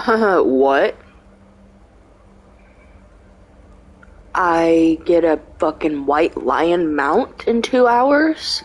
What? I get a fucking white lion mount in 2 hours?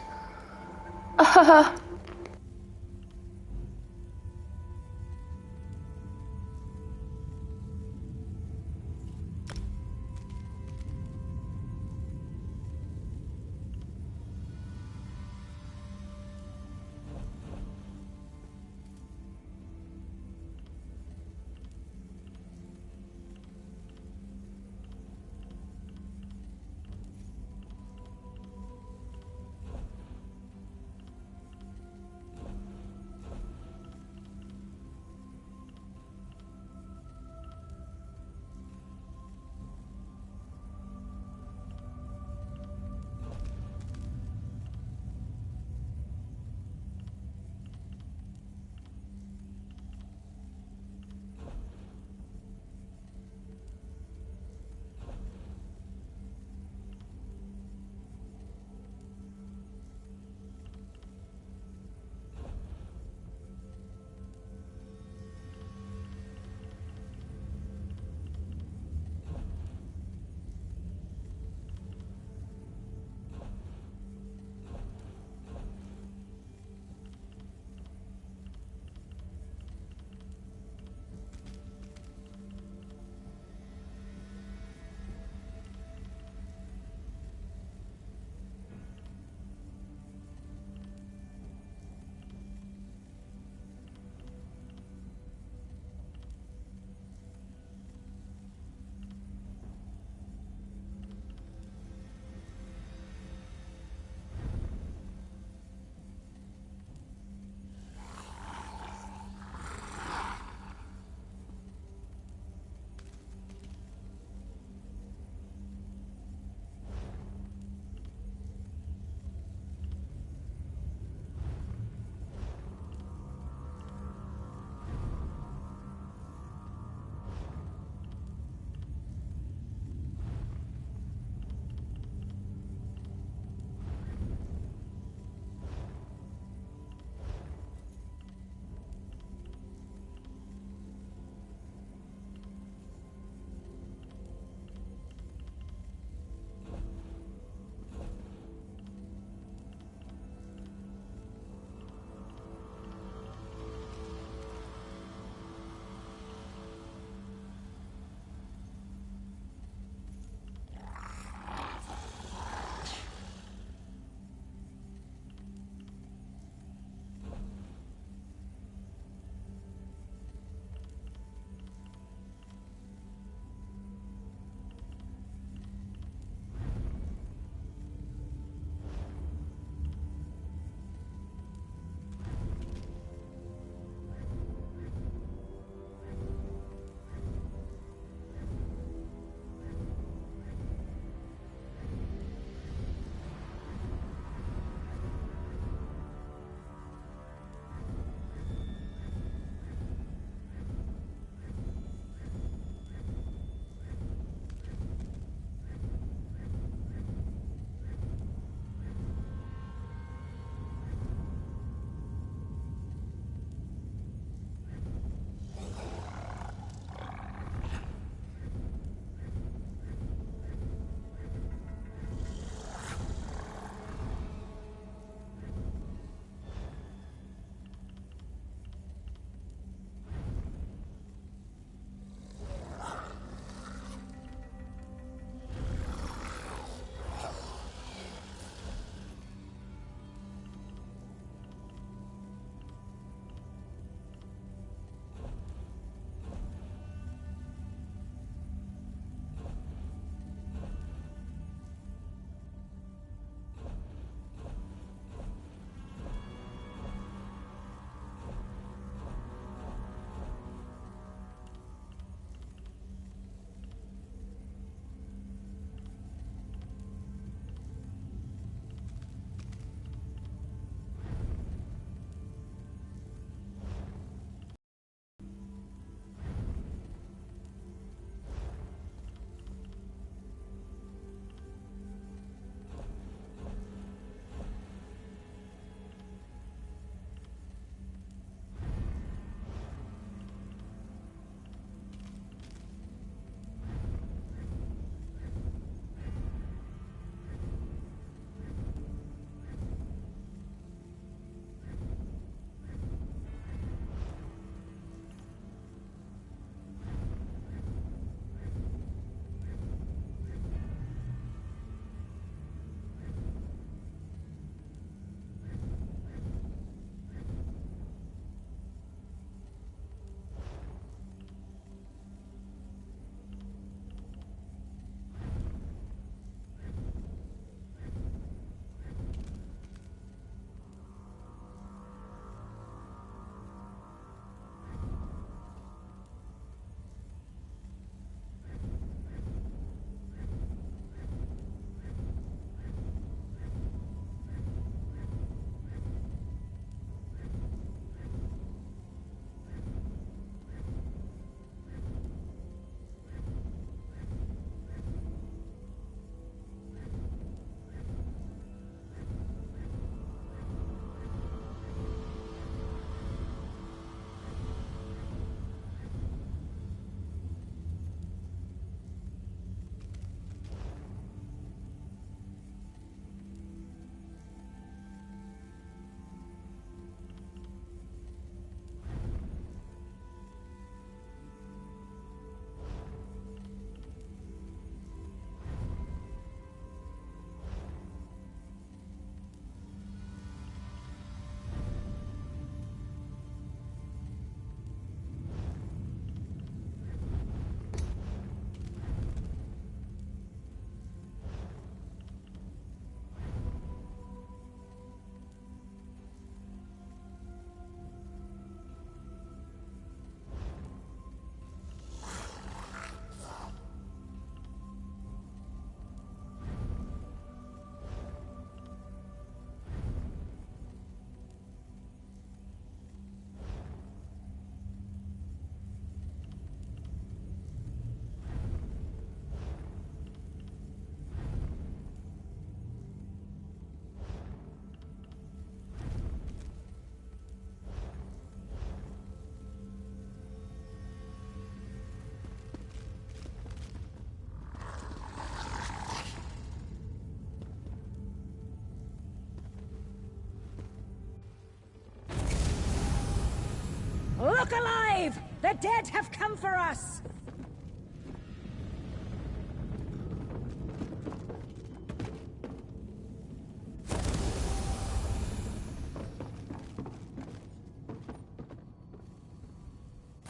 The dead have come for us!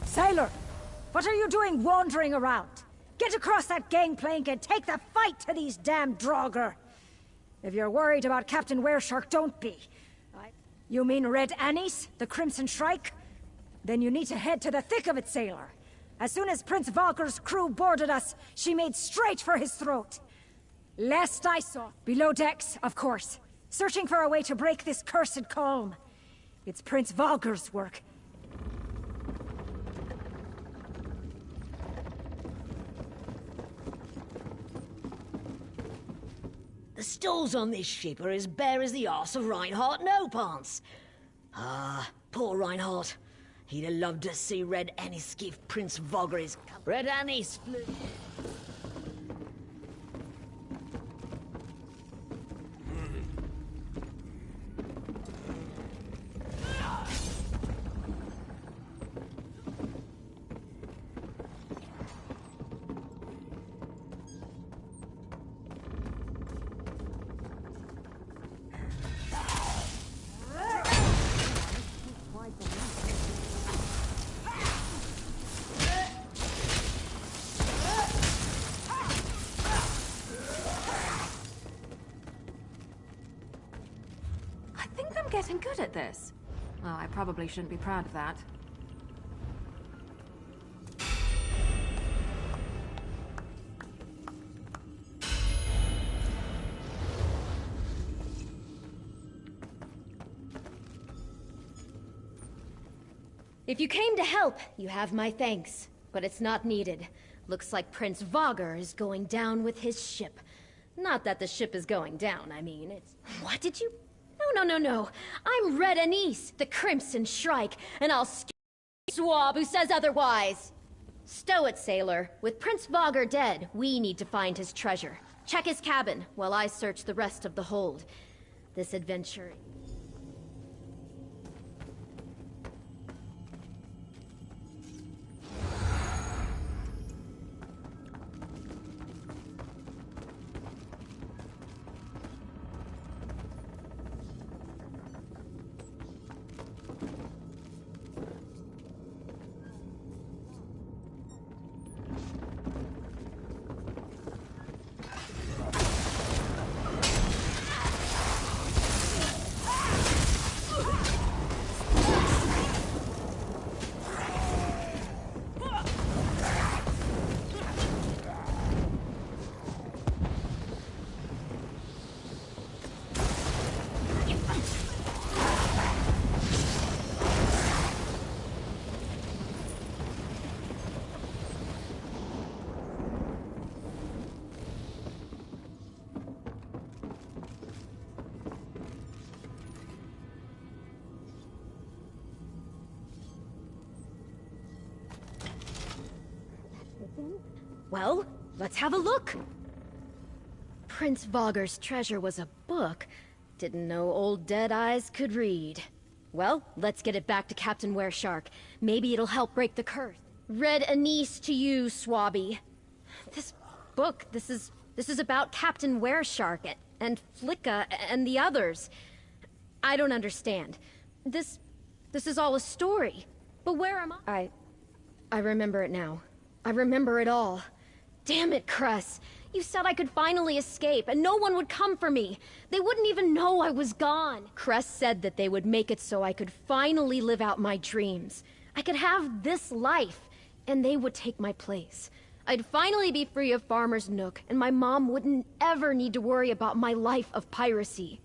Sailor! What are you doing wandering around? Get across that gangplank and take the fight to these damn Draugr! If you're worried about Captain Wereshark, don't be. You mean Red Anise, the Crimson Shrike? Then you need to head to the thick of it, sailor. As soon as Prince Valkur's crew boarded us, she made straight for his throat. Last I saw, below decks, of course, searching for a way to break this cursed calm. It's Prince Valkur's work. The stalls on this ship are as bare as the arse of Reinhardt No-Pants. Ah, poor Reinhardt. He'd have loved to see Red Anise give Prince Vogger his... Red Anise flew... I'm getting good at this. Well, I probably shouldn't be proud of that. If you came to help, you have my thanks. But it's not needed. Looks like Prince Vogger is going down with his ship. Not that the ship is going down, I mean, it's... What did you... No. I'm Red Anise, the Crimson Shrike, and I'll swab who says otherwise. Stow it, sailor. With Prince Vogger dead, we need to find his treasure. Check his cabin, while I search the rest of the hold. This adventure... Well, let's have a look. Prince Vogger's treasure was a book. Didn't know old Deadeyes could read. Well, let's get it back to Captain Wereshark. Maybe it'll help break the curse. Red Anise to you, Swabby. This book, this is about Captain Wereshark and Flicka and the others. I don't understand. This is all a story. But where am I? I remember it now. I remember it all. Damn it, Cress. You said I could finally escape, and no one would come for me. They wouldn't even know I was gone. Cress said that they would make it so I could finally live out my dreams. I could have this life, and they would take my place. I'd finally be free of Farmer's Nook, and my mom wouldn't ever need to worry about my life of piracy.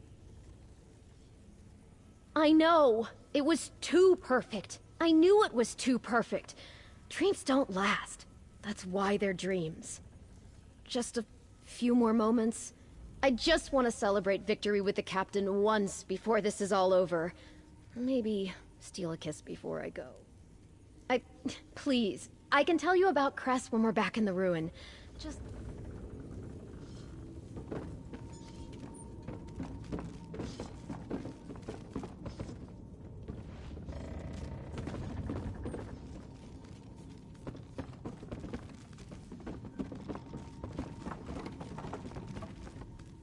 I know. It was too perfect. I knew it was too perfect. Dreams don't last. That's why they're dreams. Just a few more moments. I just want to celebrate victory with the captain once before this is all over. Maybe steal a kiss before I go. Please, I can tell you about Cress when we're back in the ruin. Just...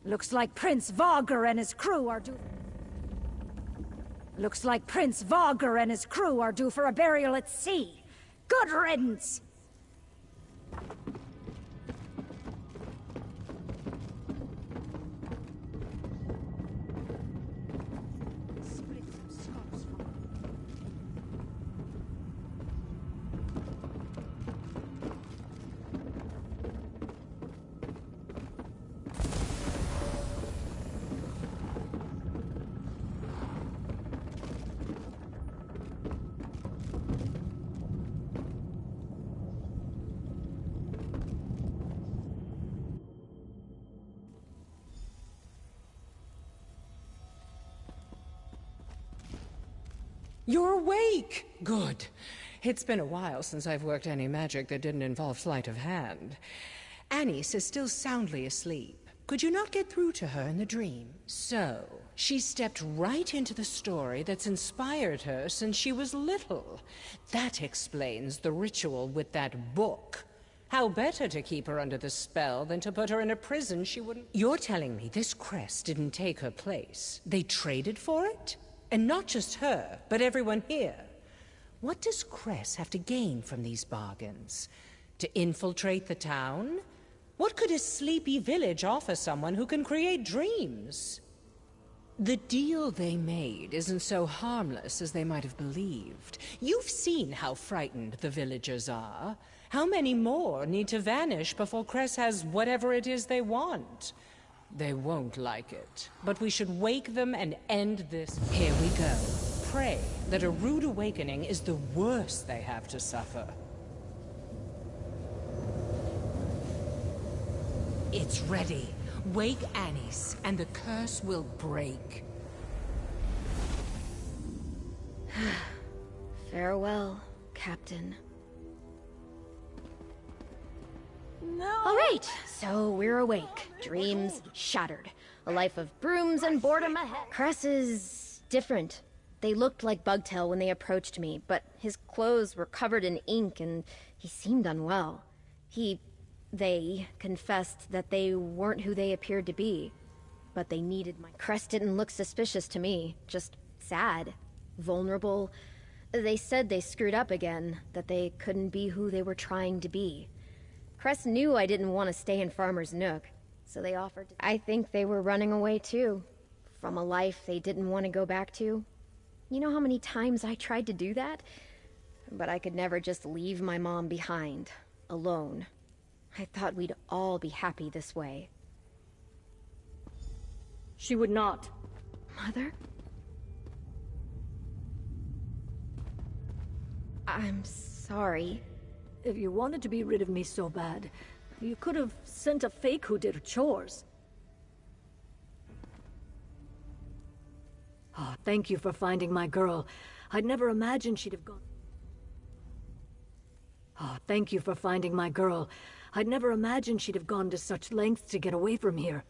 Looks like Prince Vogger and his crew are due... Looks like Prince Vogger and his crew are due for a burial at sea. Good riddance! You're awake! Good. It's been a while since I've worked any magic that didn't involve sleight of hand. Anise is still soundly asleep. Could you not get through to her in the dream? So, she stepped right into the story that's inspired her since she was little. That explains the ritual with that book. How better to keep her under the spell than to put her in a prison she wouldn't... You're telling me this crest didn't take her place? They traded for it? And not just her, but everyone here. What does Cress have to gain from these bargains? To infiltrate the town? What could a sleepy village offer someone who can create dreams? The deal they made isn't so harmless as they might have believed. You've seen how frightened the villagers are. How many more need to vanish before Cress has whatever it is they want? They won't like it, but we should wake them and end this. Here we go. Pray that a rude awakening is the worst they have to suffer. It's ready. Wake Anise, and the curse will break. Farewell, Captain. No! All right, so we're awake. Dreams shattered. A life of brooms and boredom ahead. Cress is different. They looked like Bugtail when they approached me, but his clothes were covered in ink and he seemed unwell. They confessed that they weren't who they appeared to be, but they needed my... Cress didn't look suspicious to me, just sad, vulnerable. They said they screwed up again, that they couldn't be who they were trying to be. Cress knew I didn't want to stay in Farmer's Nook, so they offered to... I think they were running away too, from a life they didn't want to go back to. You know how many times I tried to do that? But I could never just leave my mom behind, alone. I thought we'd all be happy this way. She would not. Mother? I'm sorry. If you wanted to be rid of me so bad, you could have sent a fake who did her chores. Oh, thank you for finding my girl. I'd never imagined she'd have gone... Oh, thank you for finding my girl. I'd never imagined she'd have gone to such lengths to get away from here.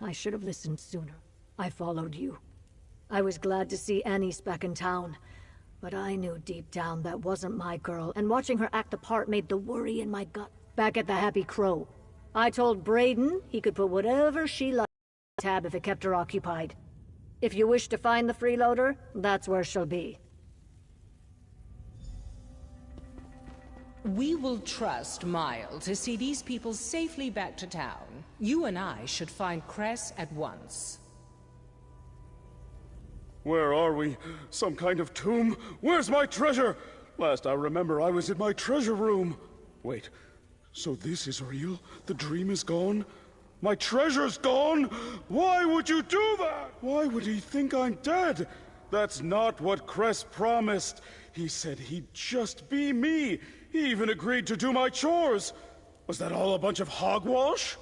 I should have listened sooner. I followed you. I was glad to see Anise back in town. But I knew deep down that wasn't my girl, and watching her act the part made the worry in my gut. Back at the Happy Crow, I told Brayden he could put whatever she liked in the tab if it kept her occupied. If you wish to find the freeloader, that's where she'll be. We will trust Mile to see these people safely back to town. You and I should find Cress at once. Where are we? Some kind of tomb? Where's my treasure? Last I remember, I was in my treasure room. Wait, so this is real? The dream is gone? My treasure's gone? Why would you do that? Why would he think I'm dead? That's not what Cress promised. He said he'd just be me. He even agreed to do my chores. Was that all a bunch of hogwash?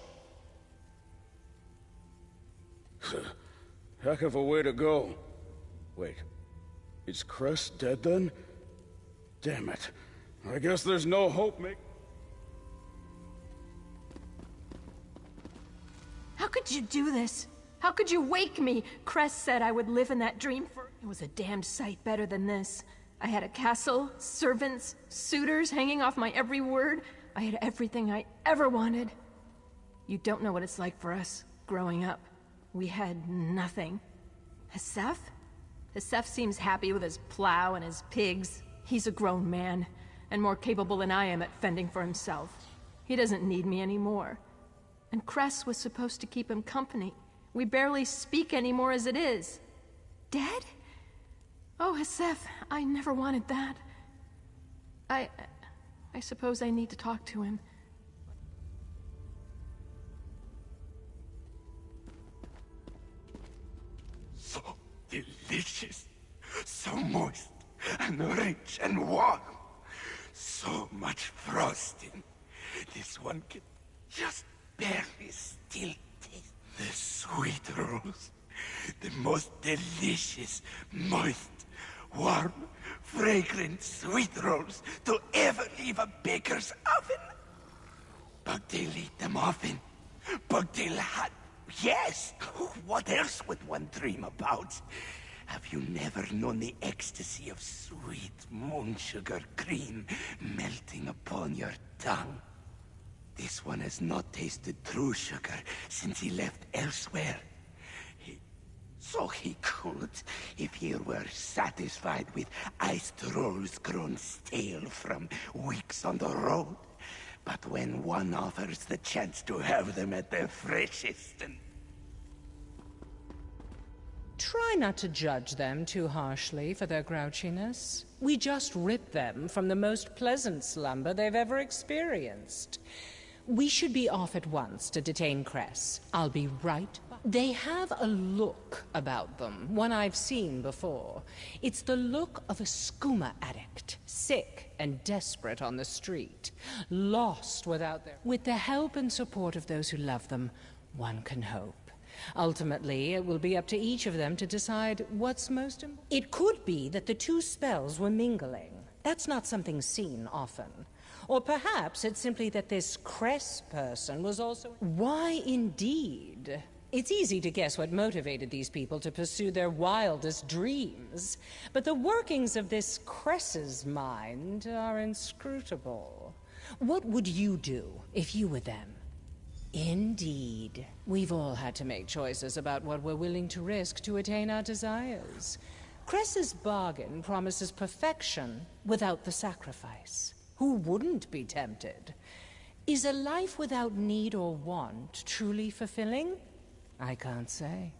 Heck of a way to go. Wait, is Cress dead then? Damn it. I guess there's no hope, How could you do this? How could you wake me? Cress said I would live in that dream for... It was a damned sight better than this. I had a castle, servants, suitors hanging off my every word. I had everything I ever wanted. You don't know what it's like for us. growing up. We had nothing. Hasef? Hasef seems happy with his plow and his pigs. He's a grown man, and more capable than I am at fending for himself. He doesn't need me anymore. And Cress was supposed to keep him company. We barely speak anymore as it is. Dead? Oh, Hasef, I never wanted that. I suppose I need to talk to him. So delicious, so moist, and rich and warm. So much frosting. This one can just barely still taste the sweet rolls. The most delicious, moist, warm, fragrant sweet rolls to ever leave a baker's oven. Bugdale eat them often. Bugdale had... Yes! What else would one dream about? Have you never known the ecstasy of sweet moon sugar cream melting upon your tongue? This one has not tasted true sugar since he left elsewhere. So he could, if he were satisfied with iced rolls grown stale from weeks on the road. But when one offers the chance to have them at their freshest and... Try not to judge them too harshly for their grouchiness. We just ripped them from the most pleasant slumber they've ever experienced. We should be off at once to detain Cress. I'll be right back. They have a look about them, one I've seen before. It's the look of a skooma addict, sick and desperate on the street, lost without their... With the help and support of those who love them, one can hope. Ultimately, it will be up to each of them to decide what's most important. It could be that the two spells were mingling. That's not something seen often. Or perhaps it's simply that this Cress person was also... Why indeed? It's easy to guess what motivated these people to pursue their wildest dreams. But the workings of this Cress's mind are inscrutable. What would you do if you were them? Indeed. We've all had to make choices about what we're willing to risk to attain our desires. Cress's bargain promises perfection without the sacrifice. Who wouldn't be tempted? Is a life without need or want truly fulfilling? I can't say.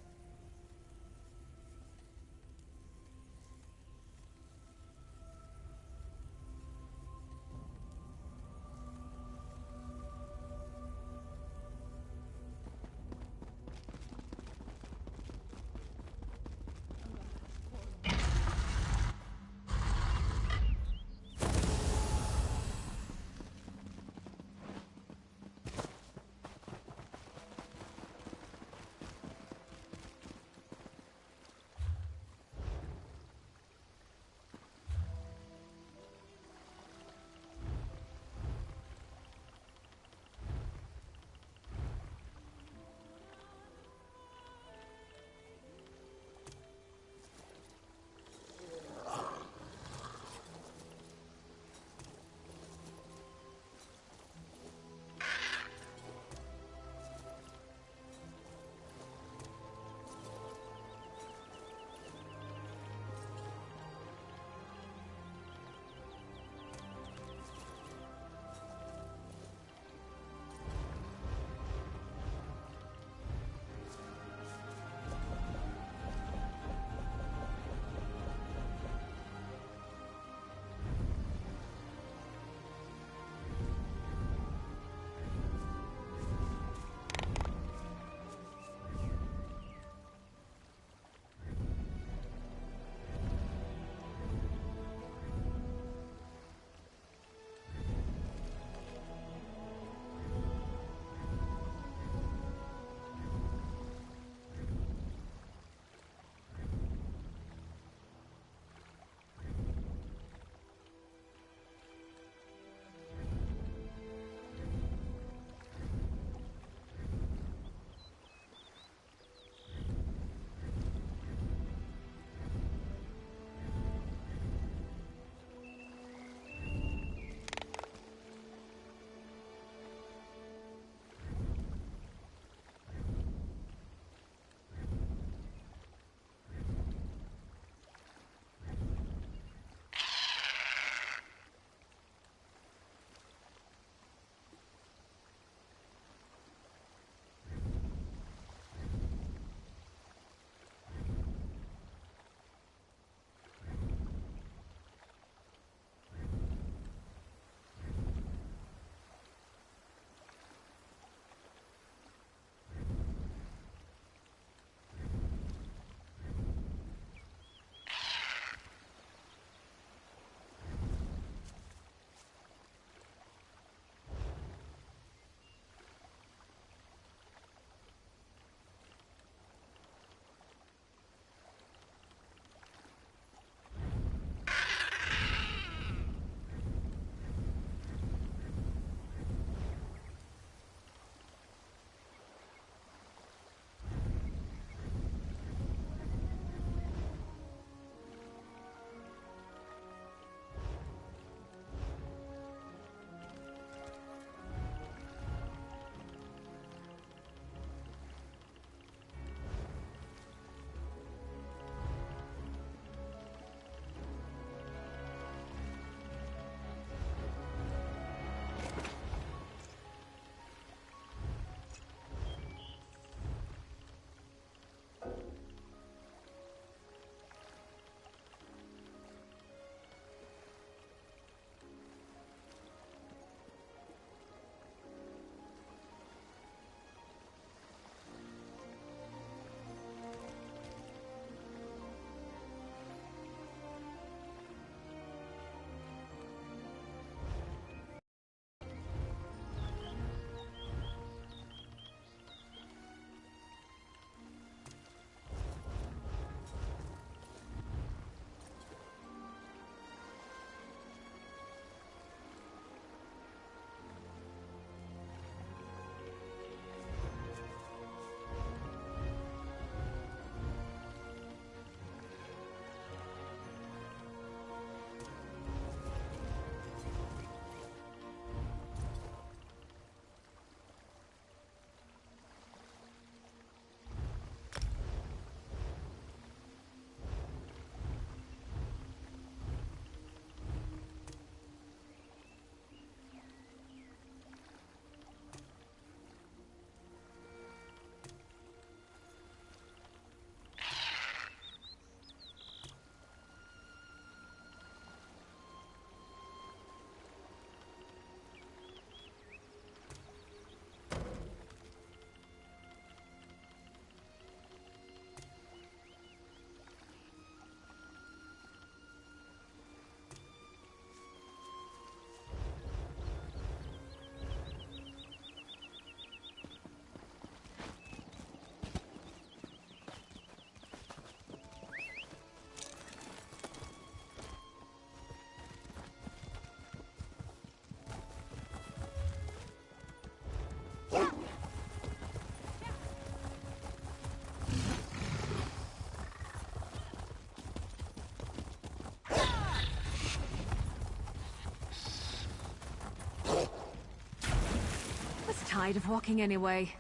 tired of walking anyway.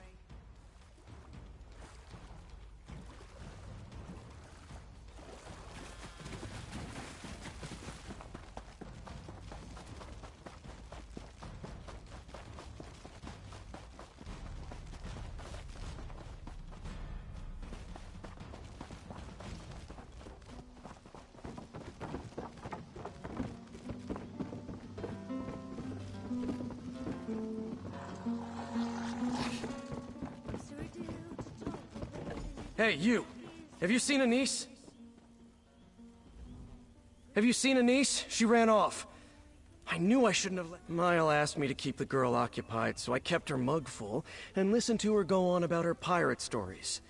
Hey, you! Have you seen Anise? Have you seen Anise? She ran off. I knew I shouldn't have let... Mile asked me to keep the girl occupied, so I kept her mug full and listened to her go on about her pirate stories.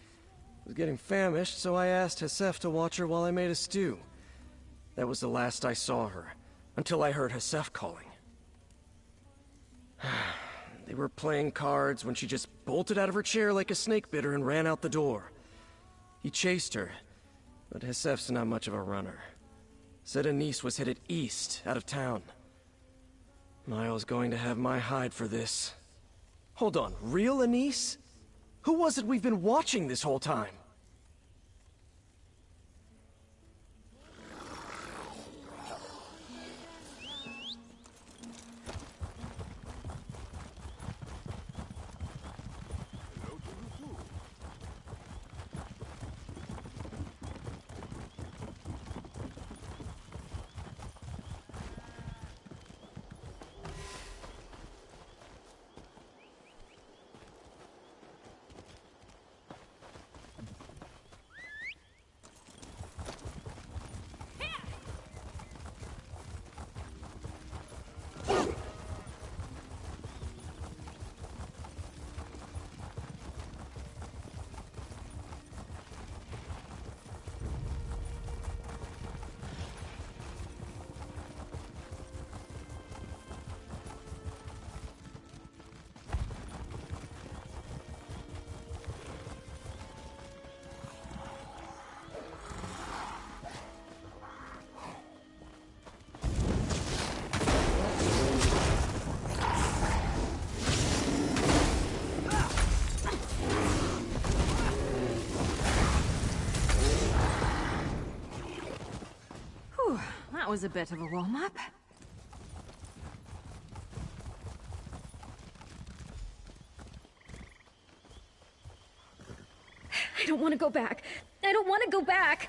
I was getting famished, so I asked Hesef to watch her while I made a stew. That was the last I saw her, until I heard Hesef calling. They were playing cards when she just bolted out of her chair like a snake bit her and ran out the door. He chased her, but Hesef's not much of a runner. Said Anise was headed east, out of town. Miles going to have my hide for this. Hold on, real Anise? Who was it we've been watching this whole time? That was a bit of a warm-up. I don't want to go back. I don't want to go back.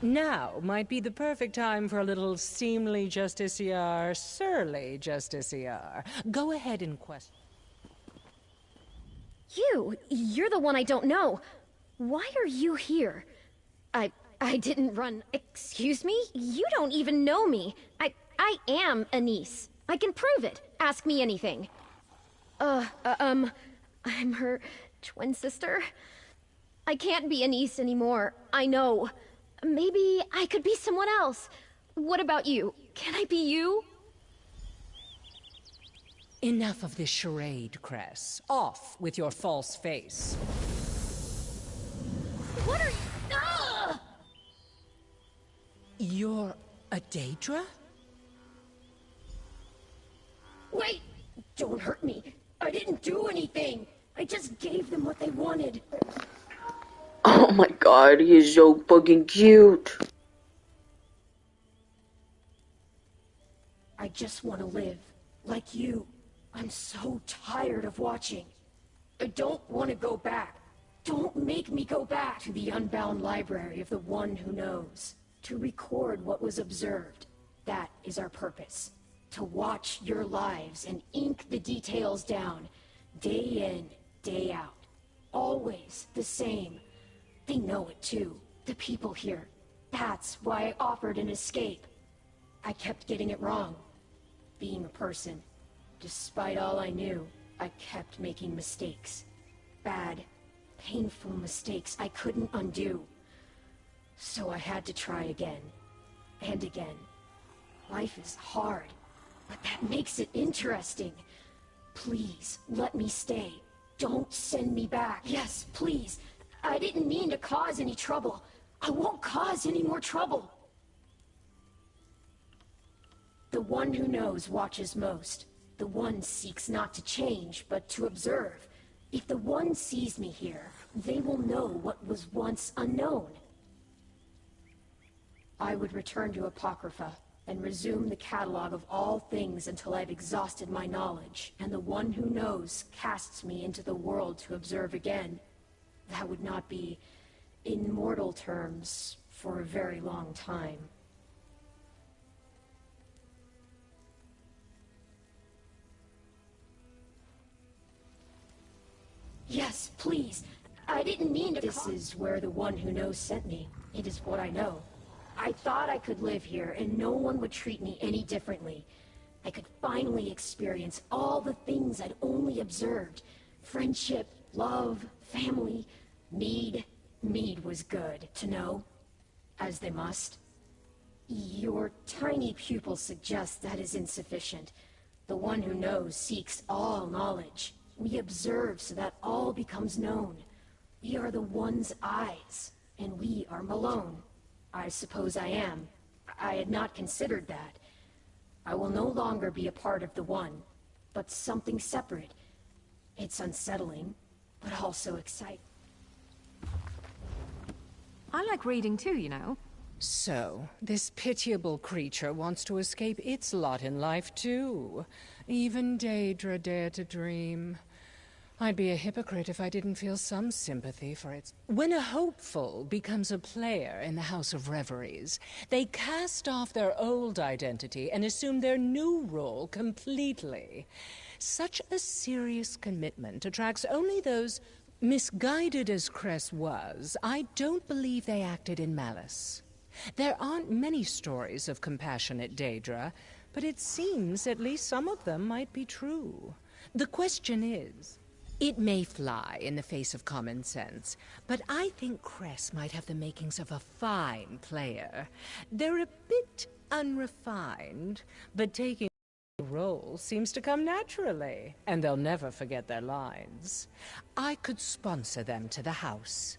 Now might be the perfect time for a little seemly justiciar, surly justiciar. Go ahead and question. You're the one I don't know. Why are you here? I didn't run. Excuse me? You don't even know me. I am Anise. I can prove it. Ask me anything. I'm her twin sister. I can't be Anise anymore. I know. Maybe I could be someone else. What about you? Can I be you? Enough of this charade, Cress. Off with your false face. What are you? Ah! You're a Daedra? Wait! Don't hurt me. I didn't do anything. I just gave them what they wanted. Oh my god, he is so fucking cute. I just want to live. Like you. I'm so tired of watching. I don't want to go back. Don't make me go back to the unbound library of the one who knows. To record what was observed. That is our purpose. To watch your lives and ink the details down. Day in, day out. Always the same. They know it too. The people here. That's why I offered an escape. I kept getting it wrong. Being a person. Despite all I knew, I kept making mistakes. Bad, painful mistakes I couldn't undo. So I had to try again. And again. Life is hard, but that makes it interesting. Please, let me stay. Don't send me back. Yes, please. I didn't mean to cause any trouble. I won't cause any more trouble. The one who knows watches most. The one seeks not to change, but to observe. If the one sees me here, they will know what was once unknown. I would return to Apocrypha and resume the catalog of all things until I've exhausted my knowledge, and the one who knows casts me into the world to observe again. That would not be, in mortal terms, for a very long time. Yes, please. I didn't mean to. This is where the one who knows sent me. It is what I know. I thought I could live here and no one would treat me any differently. I could finally experience all the things I'd only observed. Friendship, love, family, mead. Mead was good to know, as they must. Your tiny pupil suggests that is insufficient. The one who knows seeks all knowledge. We observe so that all becomes known. We are the one's eyes, and we are Malone. I suppose I am. I had not considered that. I will no longer be a part of the one, but something separate. It's unsettling, but also exciting. I like reading too, you know. So, this pitiable creature wants to escape its lot in life too. Even Daedra dared to dream. I'd be a hypocrite if I didn't feel some sympathy for its... When a hopeful becomes a player in the House of Reveries, they cast off their old identity and assume their new role completely. Such a serious commitment attracts only those... Misguided as Cress was, I don't believe they acted in malice. There aren't many stories of compassionate Daedra, but it seems at least some of them might be true. The question is... It may fly in the face of common sense, but I think Cress might have the makings of a fine player. They're a bit unrefined, but taking the role seems to come naturally, and they'll never forget their lines. I could sponsor them to the house.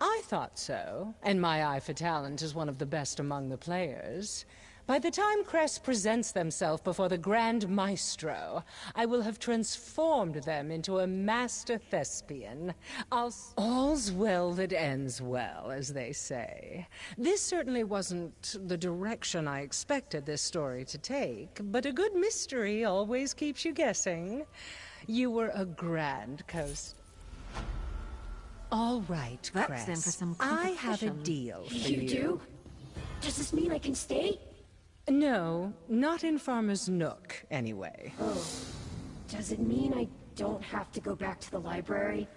I thought so, and my eye for talent is one of the best among the players. By the time Cress presents themselves before the Grand Maestro, I will have transformed them into a master thespian. All's well that ends well, as they say. This certainly wasn't the direction I expected this story to take, but a good mystery always keeps you guessing. You were a grand coast. All right, Cress. That's in for some I have a competition. deal for you. You do? Does this mean I can stay? No, not in Farmer's Nook, anyway. Oh. Does it mean I don't have to go back to the library?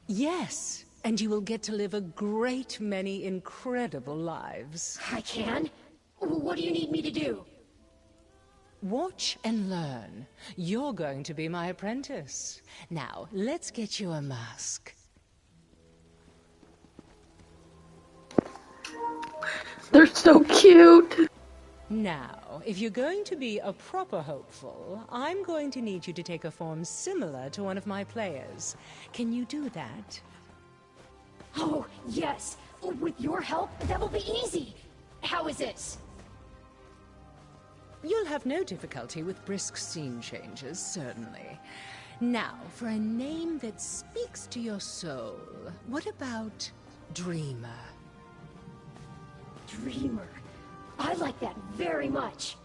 Yes, and you will get to live a great many incredible lives. I can? What do you need me to do? Watch and learn. You're going to be my apprentice. Now, let's get you a mask. They're so cute. Now, if you're going to be a proper hopeful, I'm going to need you to take a form similar to one of my players. Can you do that? Oh, yes. With your help, that will be easy. How is this? You'll have no difficulty with brisk scene changes, certainly. Now, for a name that speaks to your soul, what about Dreamer? Dreamer. I like that very much.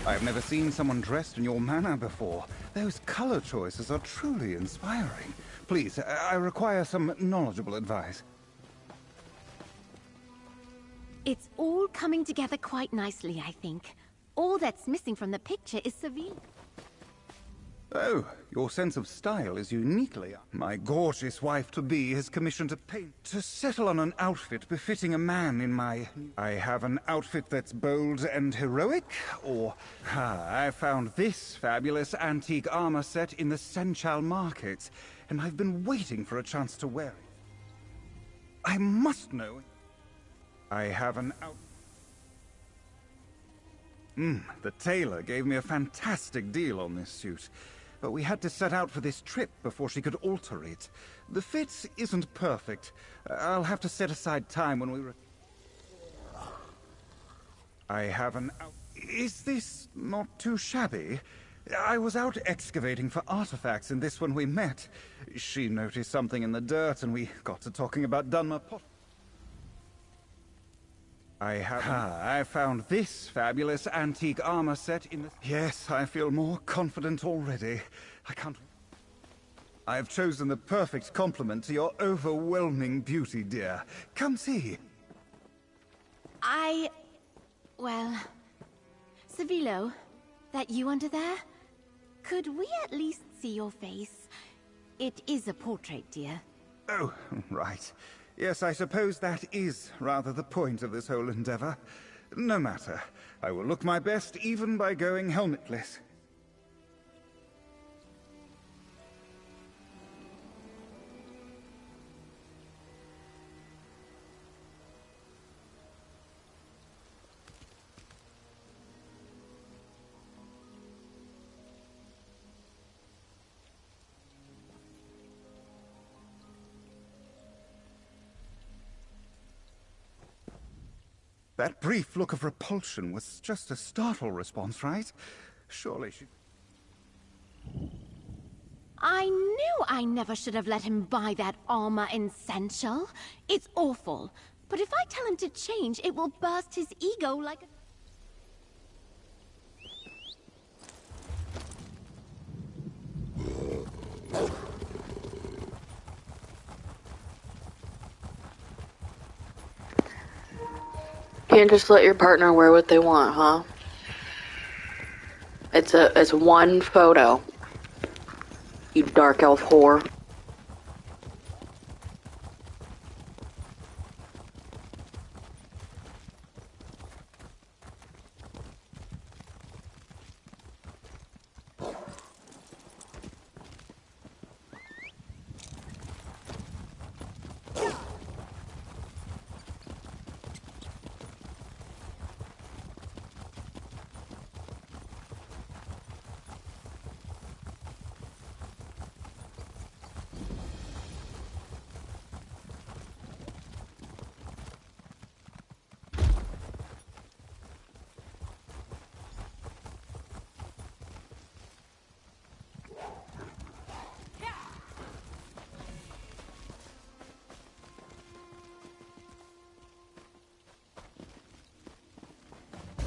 I've never seen someone dressed in your manner before. Those color choices are truly inspiring. Please, I require some knowledgeable advice. It's all coming together quite nicely, I think. All that's missing from the picture is Seville. Oh, your sense of style is uniquely... My gorgeous wife-to-be has commissioned a paint to settle on an outfit befitting a man in my... I have an outfit that's bold and heroic, or... I found this fabulous antique armor set in the Senchal markets, and I've been waiting for a chance to wear it. I must know... I have an out... The tailor gave me a fantastic deal on this suit. But we had to set out for this trip before she could alter it. The fit isn't perfect. I'll have to set aside time when we... I have an out... Is this not too shabby? I was out excavating for artifacts in this when we met. She noticed something in the dirt and we got to talking about Dunmer pot... I found this fabulous antique armor set in the... Yes, I feel more confident already. I've chosen the perfect complement to your overwhelming beauty, dear. Come see. Well... Sevilo, that you under there? Could we at least see your face? It is a portrait, dear. Oh, right. Yes, I suppose that is rather the point of this whole endeavor. No matter. I will look my best even by going helmetless. That brief look of repulsion was just a startle response, right? Surely she... I knew I never should have let him buy that armor in Senchal. It's awful. But if I tell him to change, it will burst his ego like a... Can't just let your partner wear what they want, huh? It's one photo. You dark elf whore.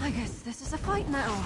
I guess this is a fight now.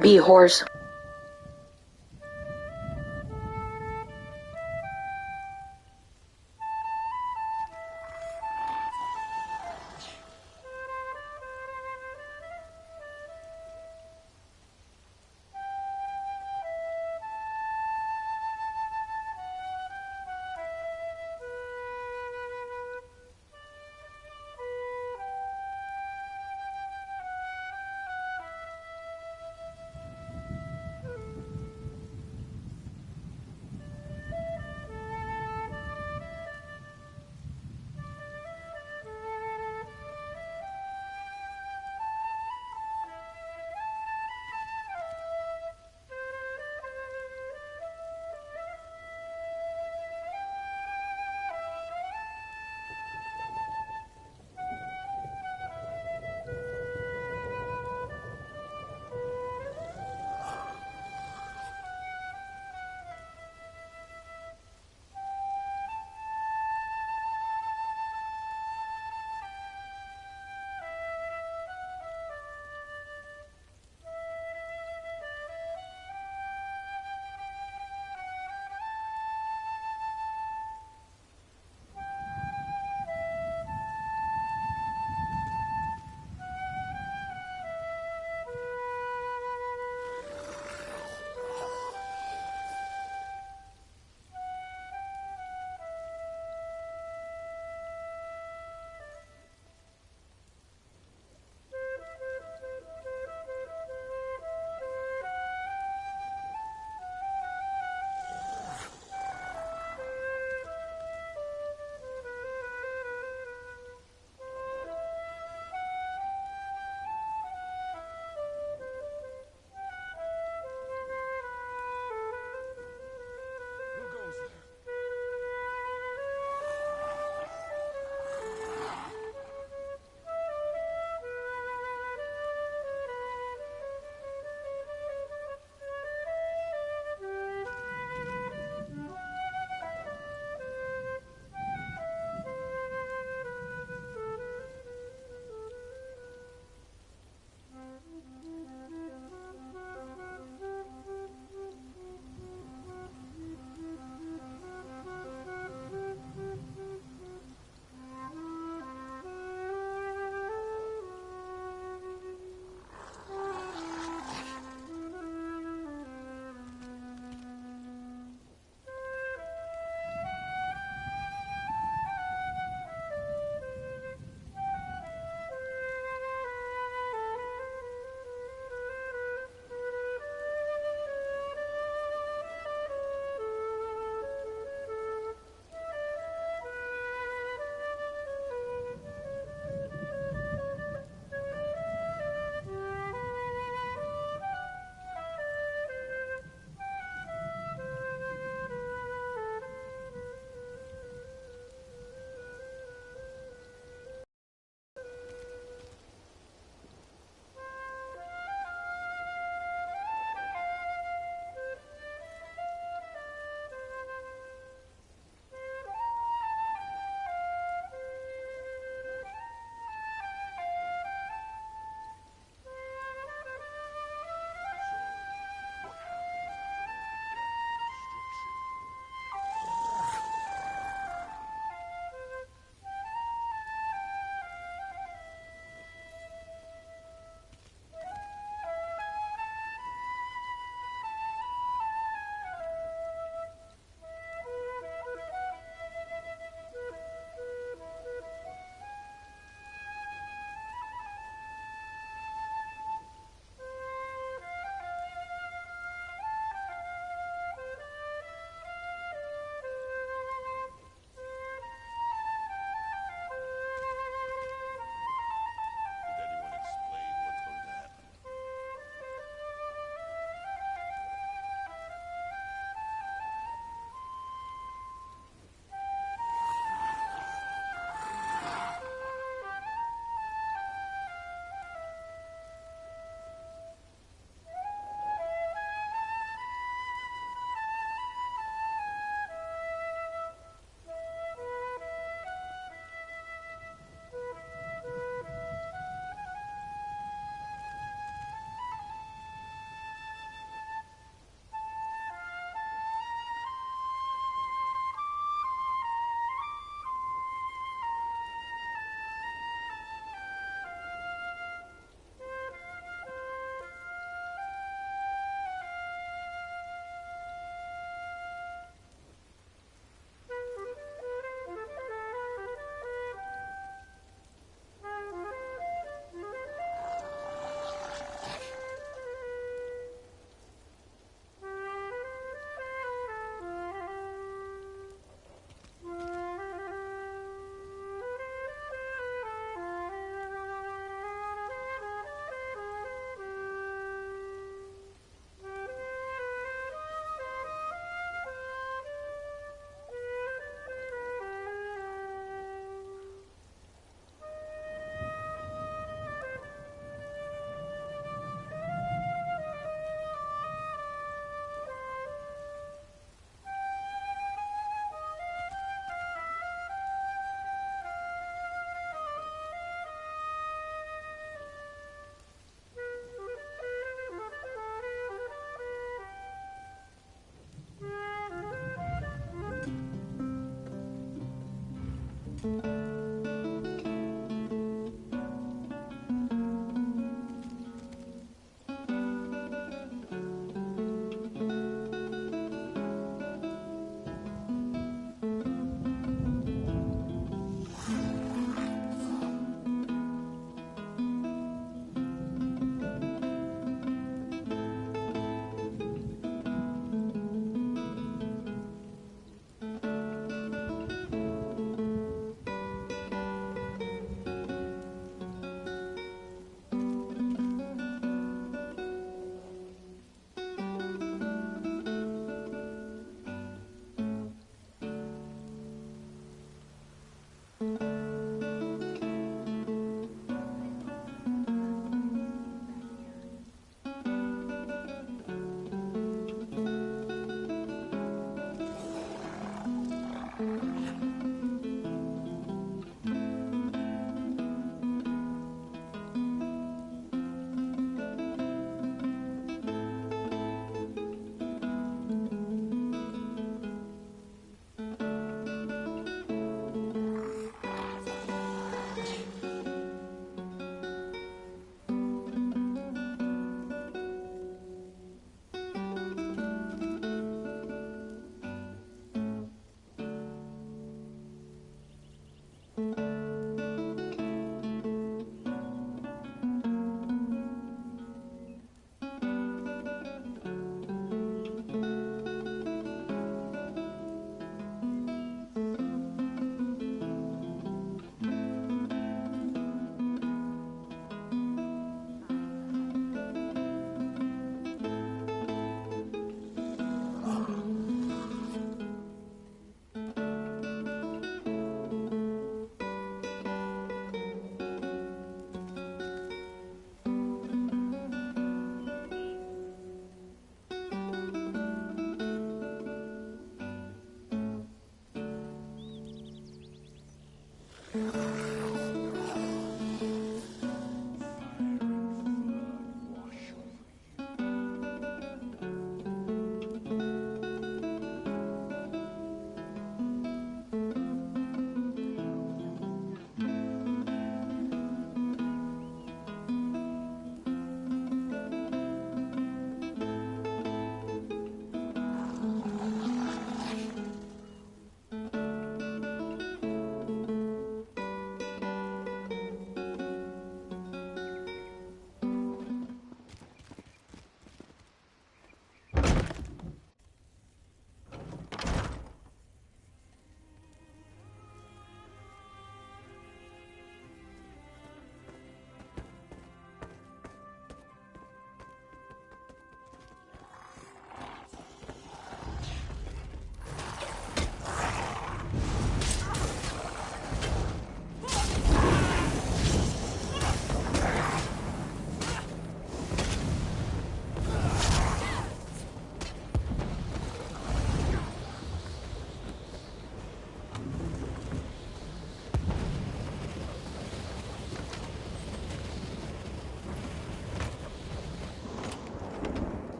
Be a horse.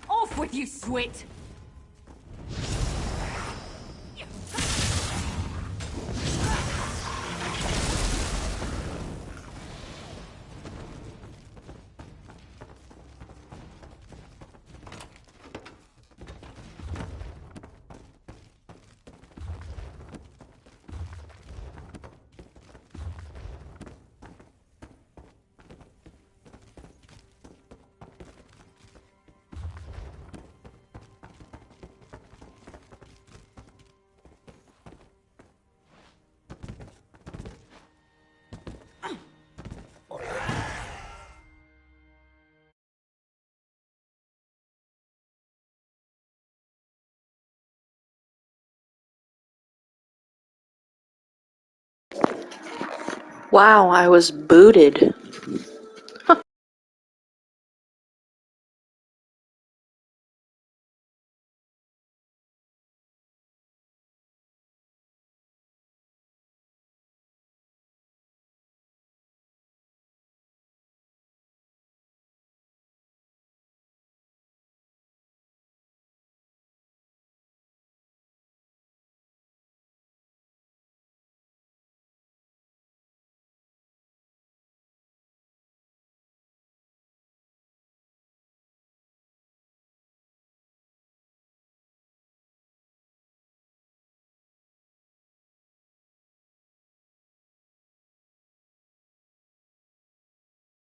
Off with you, Swit! Wow, I was booted.